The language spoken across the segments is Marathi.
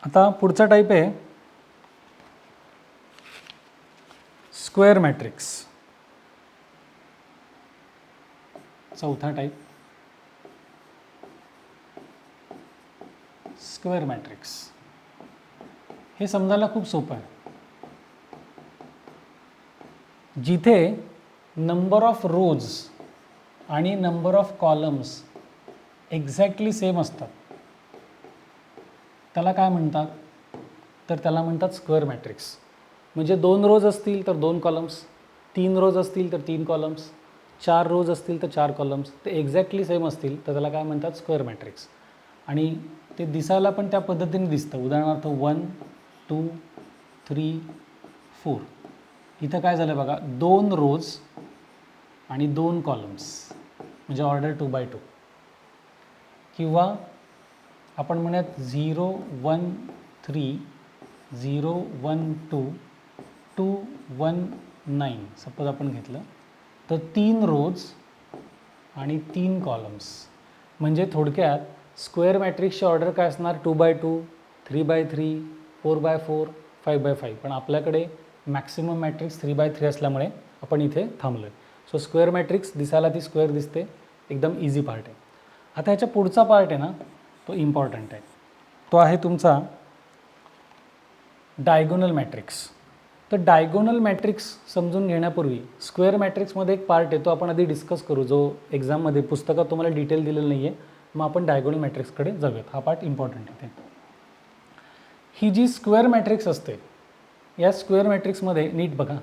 आता पुढचा टाईप आहे स्क्वेअर मॅट्रिक्स. चौथा टाईप स्क्वेअर मॅट्रिक्स. हे समजायला खूप सोपं आहे. जिथे नंबर ऑफ रोज आणि number of columns exactly same असतात त्याला काय म्हणतात, तर त्याला म्हणतात स्क्वेअर मॅट्रिक्स. म्हणजे 2 रोज असतील तर 2 कॉलम्स, 3 रोज असतील तर 3 कॉलम्स, 4 रोज असतील तर 4 कॉलम्स, ते एक्झॅक्टली सेम असतील तर त्याला काय म्हणतात स्क्वेअर मॅट्रिक्स. आणि ते दिसायला पण त्या पद्धतीने दिसतं. उदाहरणार्थ 1 2 3 4. इथं काय झालं बघा, 2 रोज आणि 2 कॉलम्स म्हणजे ऑर्डर 2 बाय 2. किंवा आपण म्हणूयात 0 1 3 0 1 2 2 1 9 सपोज आपण घेतलं तर 3 रोज आणि 3 कॉलम्स. म्हणजे थोडक्यात स्क्वेअर मॅट्रिक्सची ऑर्डर काय असणार, 2 बाय 2 3 बाय 3 4 बाय 4 5 बाय 5. पण आपल्याकडे मॅक्सिमम मॅट्रिक्स 3 बाय 3 असल्यामुळे आपण इथे थांबलो आहे. सो स्क्वेअर मॅट्रिक्स दिसायला ती स्क्वेअर दिसते, एकदम इझी पार्ट आहे. आता ह्याच्या पुढचा पार्ट आहे ना, तो इम्पॉर्टंट आहे. तो आहे तुमचा डायगोनल मॅट्रिक्स. तर डायगोनल मॅट्रिक्स समजून घेण्यापूर्वी स्क्वेअर मॅट्रिक्समध्ये एक पार्ट आहे, तो आपण आधी डिस्कस करू, जो एक्झाममध्ये पुस्तकात तुम्हाला डिटेल दिलेलं नाही आहे. मग आपण डायगोनल मॅट्रिक्सकडे जाऊयात. हा पार्ट इम्पॉर्टंट आहे. ही जी स्क्वेअर मॅट्रिक्स असते, या स्क्वेअर मॅट्रिक्समध्ये नीट बघा,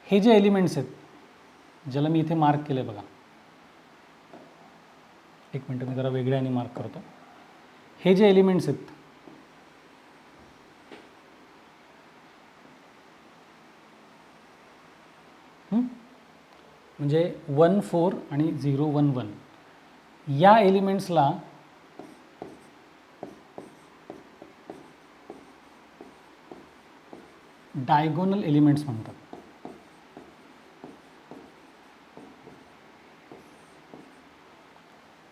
हे जे एलिमेंट्स आहेत ज्याला मी इथे मार्क केले बघा, एक मिनटं मी जरा वेगळ्याने मार्क करतो. हे जे एलिमेंट्स आहेत म्हणजे 1 4 आणि 0 1 1, या एलिमेंट्सला डायगोनल एलिमेंट्स म्हणतात.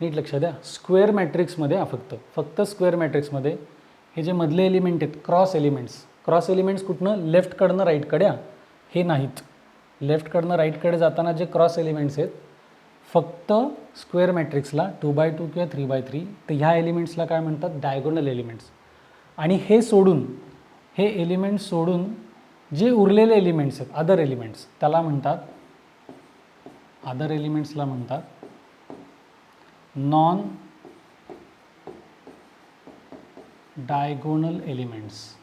नीट लक्ष द्या, स्क्वेअर मॅट्रिक्समध्ये फक्त स्क्वेअर मॅट्रिक्समध्ये हे जे मधले एलिमेंट आहेत क्रॉस एलिमेंट्स कुठनं, लेफ्टकडनं राईटकडे, हे नाहीत. लेफ्टकडनं राईटकडे जाताना जे क्रॉस एलिमेंट्स आहेत फक्त स्क्वेअर मॅट्रिक्सला 2 बाय 2 किंवा 3 बाय 3, तर ह्या एलिमेंट्सला काय म्हणतात, डायगोनल एलिमेंट्स. आणि हे एलिमेंट्स सोडून जे उरलेले एलिमेंट्स आहेत, अदर एलिमेंट्स, अदर एलिमेंट्सला म्हणतात non diagonal elements.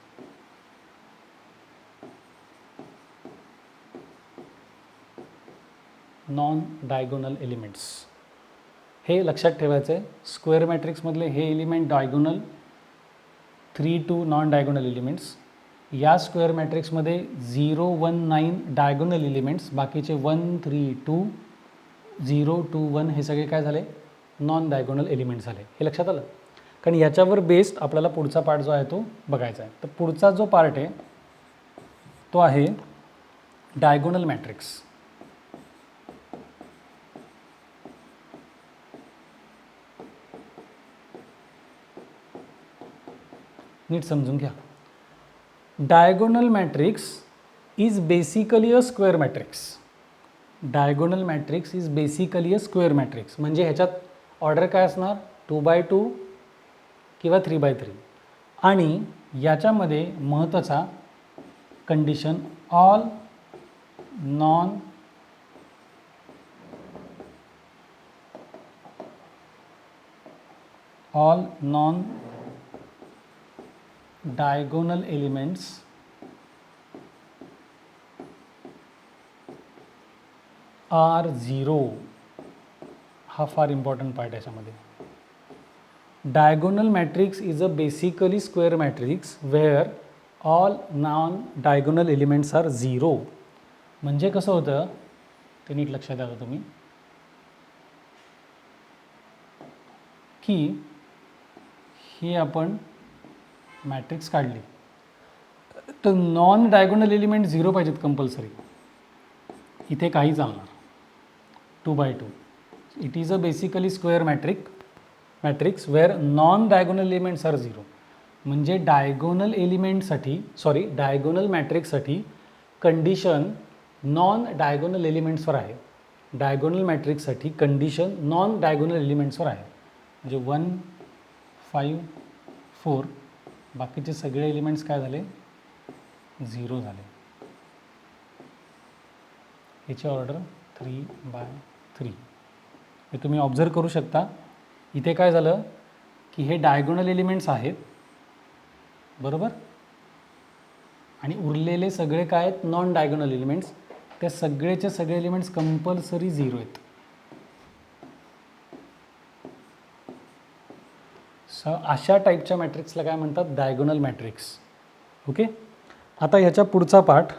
Non diagonal elements हे लक्षात ठेवायचं आहे. स्क्वेअर मॅट्रिक्समधले हे element diagonal, 3 2 non diagonal elements. या स्क्वेअर मॅट्रिक्समध्ये 0 1 9 डायगोनल एलिमेंट्स, बाकीचे 1 3 2 0 2 1 हे सगळे काय झाले, नॉन डायगोनल एलिमेंट्स झाले. हे लक्षात आलं. कारण याच्यावर बेस्ड आपल्याला पुढचा पार्ट जो आहे तो बघायचा आहे. तर पुढचा जो पार्ट आहे तो आहे डायगोनल मॅट्रिक्स. नीट समजून घ्या. Diagonal matrix is basically a square matrix. Diagonal matrix is basically a square matrix. म्हणजे ह्याच्यात ऑर्डर काय असणार, 2 बाय 2 किंवा 3 बाय 3. आणि याच्यामध्ये महत्त्वाचा condition, all non diagonal elements are 0. हा फार इम्पॉर्टंट पार्ट आहे याच्यामध्ये. Diagonal matrix is a basically square matrix where all non diagonal elements are 0. म्हणजे कसं होतं ते नीट लक्षात द्या तुम्ही, की ही आपण मॅट्रिक्स काढली तर नॉन डायगोनल एलिमेंट 0 पाहिजेत कंपल्सरी. इथे काही चालणार, 2 by 2. It is a basically square matrix where non diagonal elements are 0. म्हणजे डायगोनल मॅट्रिक्ससाठी कंडिशन नॉन डायगोनल एलिमेंट्सवर आहे. डायगोनल मॅट्रिक्ससाठी कंडिशन नॉन डायगोनल एलिमेंट्सवर आहे. म्हणजे 1 5 4 बाकीचे सगळे एलिमेंट्स काय झाले, 0 झाले. याची ऑर्डर 3/3. हे तुम्ही ऑब्झर्व करू शकता. इथे काय झालं की हे डायगोनल एलिमेंट्स आहेत, बरोबर, आणि उरलेले सगळे काय आहेत, नॉन डायगोनल एलिमेंट्स. त्या सगळेचे सगळे एलिमेंट्स कंपल्सरी 0 आहेत. अशा टाईपच्या मॅट्रिक्सला काय म्हणतात, डायगोनल मॅट्रिक्स. ओके. आता ह्याच्या पुढचा पार्ट,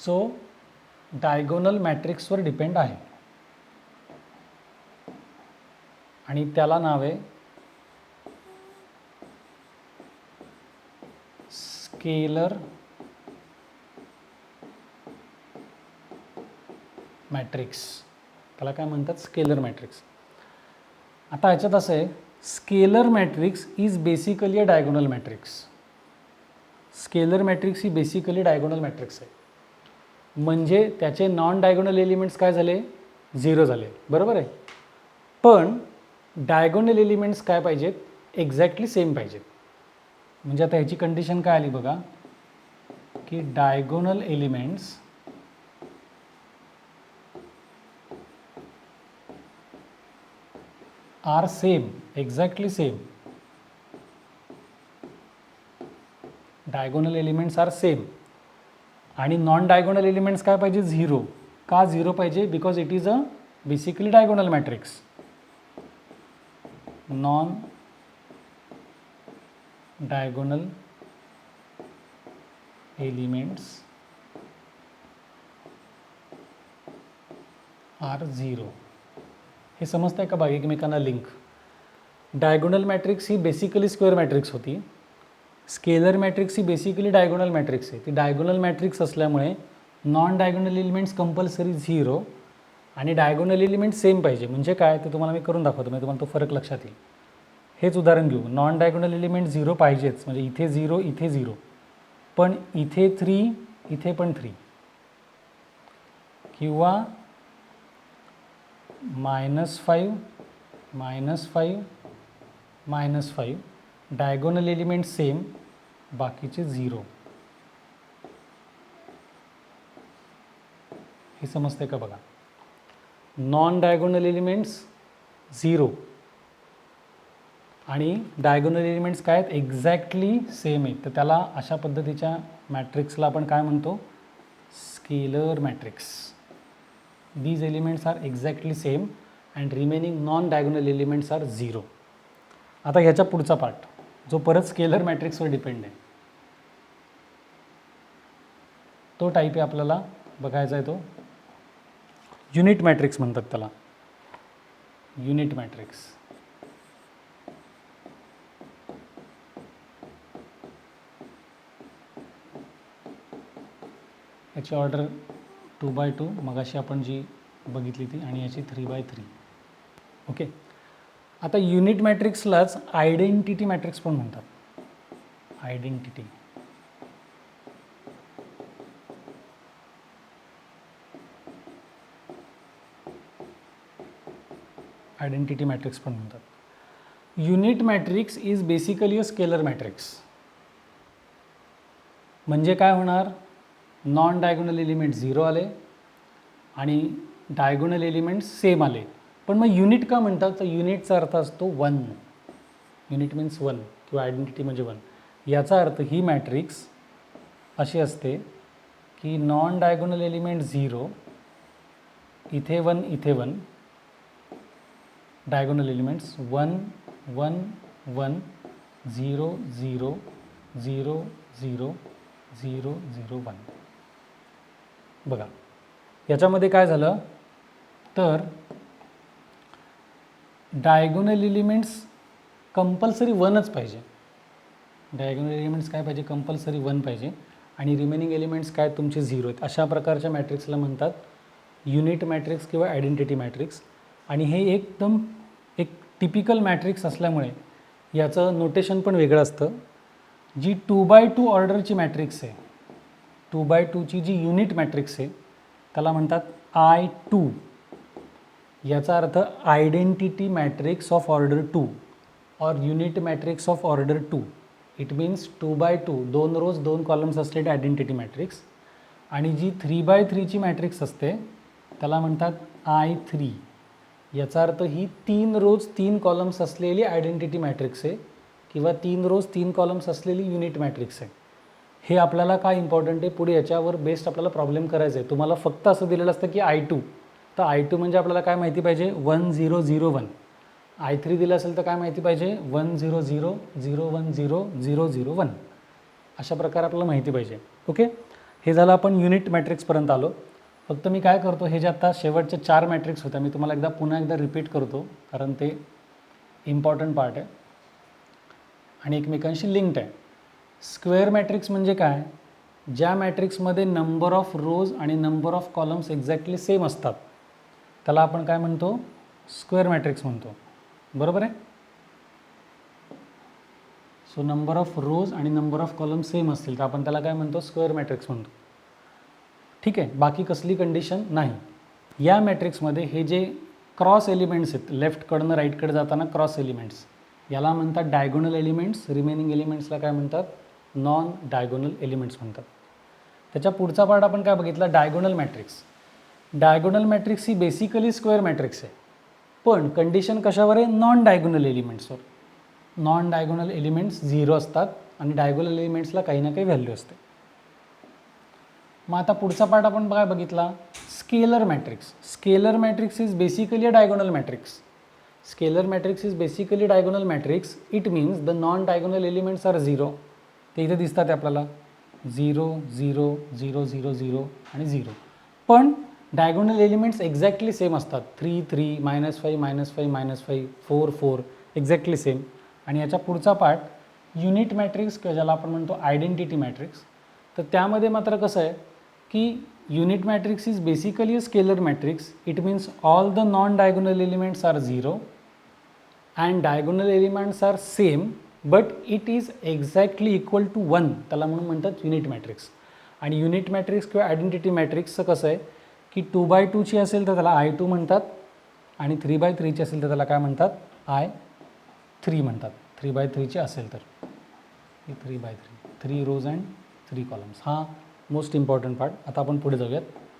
जो डायगोनल मॅट्रिक्सवर डिपेंड आहे आणि त्याला नाव आहे स्केलर मॅट्रिक्स. त्याला काय म्हणतात, स्केलर मॅट्रिक्स. आता ह्याच्यात असं आहे, scalar matrix is basically a diagonal matrix. Scalar matrix ही बेसिकली डायगोनल मॅट्रिक्स आहे. म्हणजे त्याचे नॉन डायगोनल एलिमेंट्स काय झाले, 0 झाले, बरोबर आहे. पण डायगोनल एलिमेंट्स काय पाहिजेत, एक्झॅक्टली सेम पाहिजेत. म्हणजे आता ह्याची कंडिशन काय आली बघा, की diagonal elements are same, exactly same. Diagonal elements are same. आणि नॉन डायगोनल एलिमेंट्स काय पाहिजे, 0. का 0 पाहिजे, because it is a basically diagonal matrix. Non diagonal elements are 0. हे समजतं आहे का बघा एकमेकांना लिंक. डायगोनल मॅट्रिक्स ही बेसिकली स्क्वेअर मॅट्रिक्स होती. स्केलर मॅट्रिक्स ही बेसिकली डायगोनल मॅट्रिक्स आहे. ती डायगोनल मॅट्रिक्स असल्यामुळे नॉन डायगोनल एलिमेंट्स कंपल्सरी 0 आणि डायगोनल एलिमेंट सेम पाहिजे. म्हणजे काय ते तुम्हाला मी करून दाखवतो, म्हणजे तुम्हाला तो फरक लक्षात येईल. हेच उदाहरण घेऊ. नॉन डायगोनल एलिमेंट 0 पाहिजेच, म्हणजे इथे 0 इथे 0, पण इथे 3 इथे पण 3, किंवा -5 -5 -5. डायगोनल एलिमेंट सेम, बाकीचे 0. हे समजते का बघा. नॉन डायगोनल एलिमेंट्स 0 आणि डायगोनल एलिमेंट्स काय आहेत, एक्झॅक्टली सेम आहेत. तर त्याला अशा पद्धतीच्या मॅट्रिक्सला आपण काय म्हणतो, scalar matrix. These elements are exactly same and remaining non diagonal elements are 0. आता ह्याच्या पुढचा पार्ट, जो परत स्केलर मॅट्रिक्सवर डिपेंड आहे, तो टाईप आहे आपल्याला बघायचा आहे. तो युनिट मॅट्रिक्स म्हणतात त्याला, युनिट मॅट्रिक्स. याची ऑर्डर 2/2 मगाशी आपण जी बघितली ती, आणि याची 3/3. ओके. आता युनिट मॅट्रिक्सलाच आयडेंटिटी मॅट्रिक्स पण म्हणतात. आयडेंटिटी. आयडेंटिटी मॅट्रिक्स पण म्हणतात. Unit matrix is basically a scalar matrix. म्हणजे काय होणार, नॉन डायगोनल एलिमेंट 0 आले आणि डायगोनल एलिमेंट सेम आले. पण मग युनिट का म्हणतात, तर युनिटचा अर्थ असतो 1. युनिट मीन्स 1 किंवा आयडेंटिटी म्हणजे 1. याचा अर्थ ही मॅट्रिक्स अशी असते की नॉन डायगोनल एलिमेंट 0, इथे 1 इथे 1, डायगोनल एलिमेंट्स 1 1 1 0 0 0 0 0 0 1. बघा याच्यामध्ये काय झालं, तर डायगोनल एलिमेंट्स कंपल्सरी 1च पाहिजे. डायगोनल एलिमेंट्स काय पाहिजे, कंपल्सरी 1 पाहिजे, आणि रिमेनिंग एलिमेंट्स काय तुमचे 0 आहेत. अशा प्रकारच्या मॅट्रिक्सला म्हणतात युनिट मॅट्रिक्स किंवा आयडेंटिटी मॅट्रिक्स. आणि हे एकदम एक टिपिकल मॅट्रिक्स असल्यामुळे याचं नोटेशन पण वेगळं असतं. जी 2x2 ऑर्डरची मॅट्रिक्स आहे, 2x2ची जी युनिट मॅट्रिक्स आहे त्याला म्हणतात I2. याचा अर्थ आयडेंटिटी मॅट्रिक्स ऑफ ऑर्डर 2 और unit matrix of order 2. It means 2x2 2 rows 2 columns असलेली आयडेंटिटी मॅट्रिक्स. आणि जी 3x3ची मॅट्रिक्स असते त्याला म्हणतात I3. याचा अर्थ ही 3 रोज 3 कॉलम्स असलेली आयडेंटिटी मॅट्रिक्स आहे किंवा 3 रोज 3 कॉलम्स असलेली युनिट मॅट्रिक्स आहे. हे आपल्याला काय इम्पॉर्टंट आहे, पुढे याच्यावर बेस्ड आपल्याला प्रॉब्लेम करायचा आहे. तुम्हाला फक्त असं दिलेलं असतं की I2, तर I2 म्हणजे आपल्याला काय माहिती पाहिजे 1 0 0 1. I3 दिलं असेल तर काय माहिती पाहिजे 1 0 0 0 1 0 0 0 1. अशा प्रकारे आपल्याला माहिती पाहिजे. ओके, हे झालं आपण युनिट मॅट्रिक्सपर्यंत आलो. फक्त मी काय करतो, हे जे आता शेवटचे 4 मॅट्रिक्स होत्या मी तुम्हाला पुन्हा एकदा रिपीट करतो कारण ते इम्पॉर्टंट पार्ट आहे आणि एकमेकांशी लिंक्ड आहे. स्क्वेअर मॅट्रिक्स म्हणजे काय, ज्या मॅट्रिक्समध्ये नंबर ऑफ रोज आणि number of columns exactly same असतात त्याला आपण काय म्हणतो, स्क्वेअर मॅट्रिक्स म्हणतो. बरोबर आहे. सो नंबर ऑफ रोज आणि नंबर ऑफ कॉलम सेम असतील तर आपण त्याला काय म्हणतो, स्क्वेअर मॅट्रिक्स म्हणतो. ठीक आहे, बाकी कसली कंडिशन नाही. या मॅट्रिक्समध्ये हे जे क्रॉस एलिमेंट्स आहेत, लेफ्टकडनं राईटकडे जाताना क्रॉस एलिमेंट्स, याला म्हणतात डायगोनल एलिमेंट्स. रिमेनिंग एलिमेंट्सला काय म्हणतात, नॉन डायगोनल एलिमेंट्स म्हणतात. त्याच्या पुढचा पार्ट आपण काय बघितला, डायगोनल मॅट्रिक्स. डायगोनल मॅट्रिक्स ही बेसिकली स्क्वेअर मॅट्रिक्स आहे, पण कंडिशन कशावर आहे, नॉन डायगोनल एलिमेंट्सवर. नॉन डायगोनल एलिमेंट्स 0 असतात आणि डायगोनल एलिमेंट्सला काही ना काही व्हॅल्यू असते. मग आता पुढचा पार्ट आपण काय बघितला, scalar matrix. Scalar matrix is basically a diagonal matrix. Scalar matrix is basically diagonal matrix. It means the non diagonal elements are 0. ते इथे दिसतात आपल्याला 0 0 0 0 0 आणि 0. पण डायगोनल एलिमेंट्स एक्झॅक्टली सेम असतात. 3 3 -5 -5 -5 4 4 एक्झॅक्टली सेम. आणि याच्या पुढचा पार्ट युनिट मॅट्रिक्स ज्याला आपण म्हणतो आयडेंटिटी मॅट्रिक्स. तर त्यामध्ये मात्र कसं आहे की unit matrix is basically a scalar matrix. It means all the non diagonal elements are 0 and diagonal elements are same but it is exactly equal to 1. त्याला म्हणून म्हणतात युनिट मॅट्रिक्स. आणि युनिट मॅट्रिक्स किंवा आयडेंटिटी मॅट्रिक्सचं कसं आहे की 2x2ची असेल तर त्याला I2 म्हणतात आणि 3x3ची असेल तर त्याला काय म्हणतात, I3 म्हणतात. 3x3ची असेल तर 3x3 3 रोज अँड 3 कॉलम्स. हा मोस्ट इम्पॉर्टंट पार्ट. आता आपण पुढे जाऊयात.